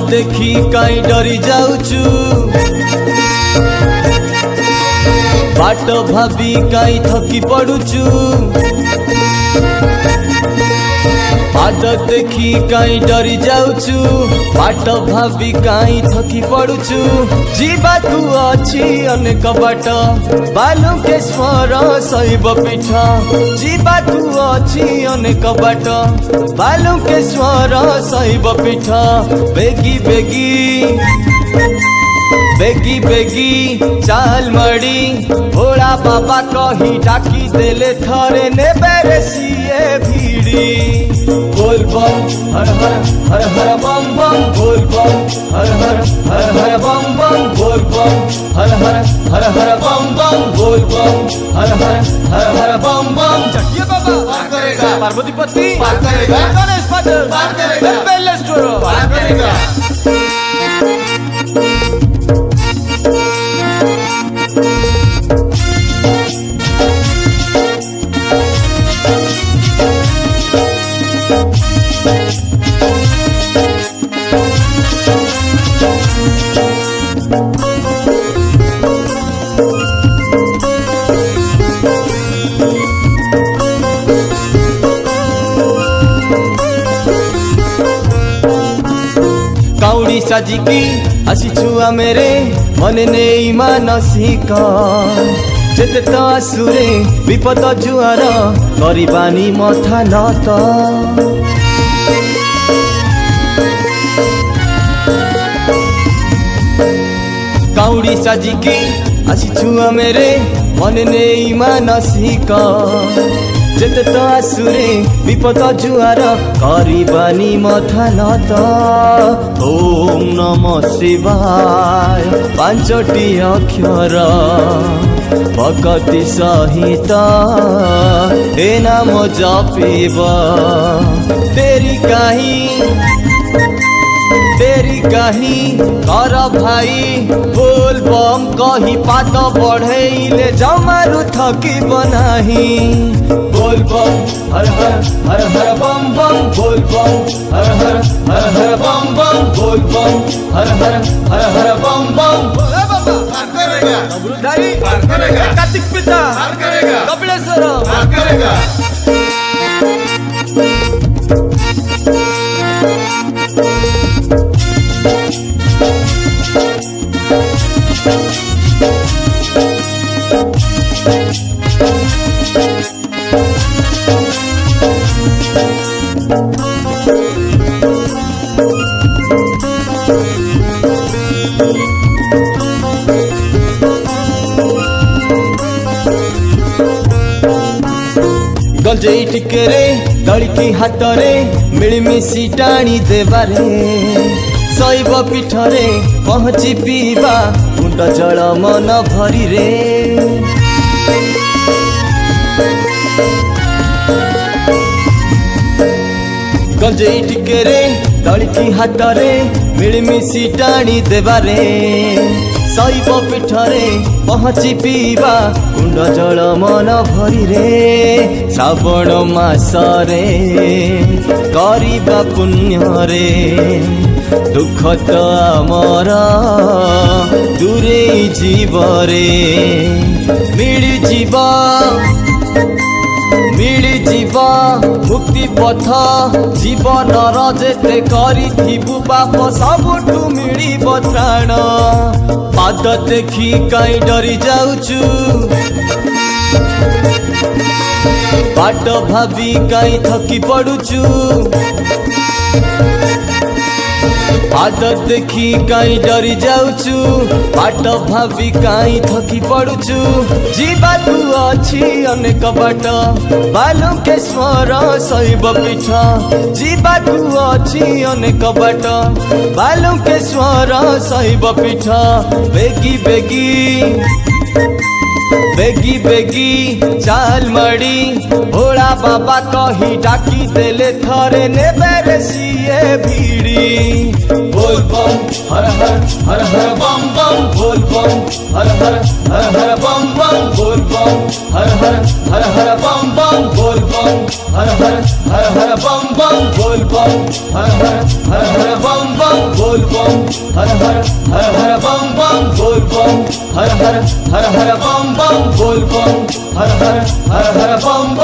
देखी कहीं डरी जाऊचु बाट भाभी कहीं थकी पड़ुचु बाट देखी कहीं डरी जाऊचु बाट भाभी कहीं थकी पड़ुचु जीवाकू अच्छी अनेक बाट बालुकेश्वर शैव पीठ जीवाकू अच्छी अनेक बाट बालुकेश्वर शैव पीठ बेगी बेगी बेगी बेगी चाल मड़ी भोला बाबा कही डाकी देले थरे नेबे सिए भीड़ी बोल बम हर हर हर हर बम बम बोल बम हर हर हर हर बम बम बोल बम हर हर हर हर बम बम बोल बम हर हर हर हर बम बम चढ़िए बाबा पार करेगा पार्वती पति पार करेगा गणेश फादर पार करेगा पहले स्टोर पार करेगा काउड़ी साजिकी आसीछु आमेरे मने नेई मानसिक जेते तो आसुरे विपद जुआर करिबानी मथा नत काउड़ी साजिकी आसीछु आमेरे मने नेई मानसिक जेते तो आसुरे विपद जुआर करिबानी मथा नत ओम नमः शिवाय पांचटी अक्षर भक्ति सहित ए नाम जपिब तेरी कहीं कर भाई बोल बम कही पात बढ़ेले जमारू थकी बनाही बोल बम हर हर हर हर बम बम बोल बम हर हर हर हर बम बम बोल बम हर हर हर हर बम बम पार करेगा अमृतधारी पार करेगा कार्तिक पिता पार करेगा कपिलेश्वर पार करेगा गंजेई टिकेरे दड़की हाथरे मिलमिशी टाणी देवारे शैव पीठरे पहुँची पीवा कुंड जल मन भरी रे गंजेई टिकेरे दड़की हाथरे मिलमिशी टाणी देवारे शैव पीठरे पहुँची पीवा कुंड जल मन भरी रे श्रावण मासरे करिबा पुण्य रे दुख तो आमर दूरे जीव रे मिली जीव मुक्ति पथ जीवन जेते करिथिबु पाप सबुठु मिलिब त्राण पाद देखी कहीं डरी जाऊचु बाट भाभी कहीं थकी पड़ुचु पाद देखी कहीं डरी जाऊचु बाट भाभी कहीं थकी पड़ुचु जीवाकू अच्छी अनेक बाट बालुकेश्वर शैव पीठ जीवाकू अच्छी अनेक बाट बालुकेश्वर शैव पीठ बेगी बेगी बेगी बेगी चाल मड़ी भोला बाबा कही डाकी देले थरे नेबे सिए भीड़ी बोल बम हर हर हर हर बम बम बोल बम हर हर हर हर बम बम बोल बम हर हर हर हर बम बम बोल बम हर हर हर हर बम बम बोल बम हर हर बम बम बोल बम हर हर बम बम बोल बम हर हर बम बम बोल बम हर हर बम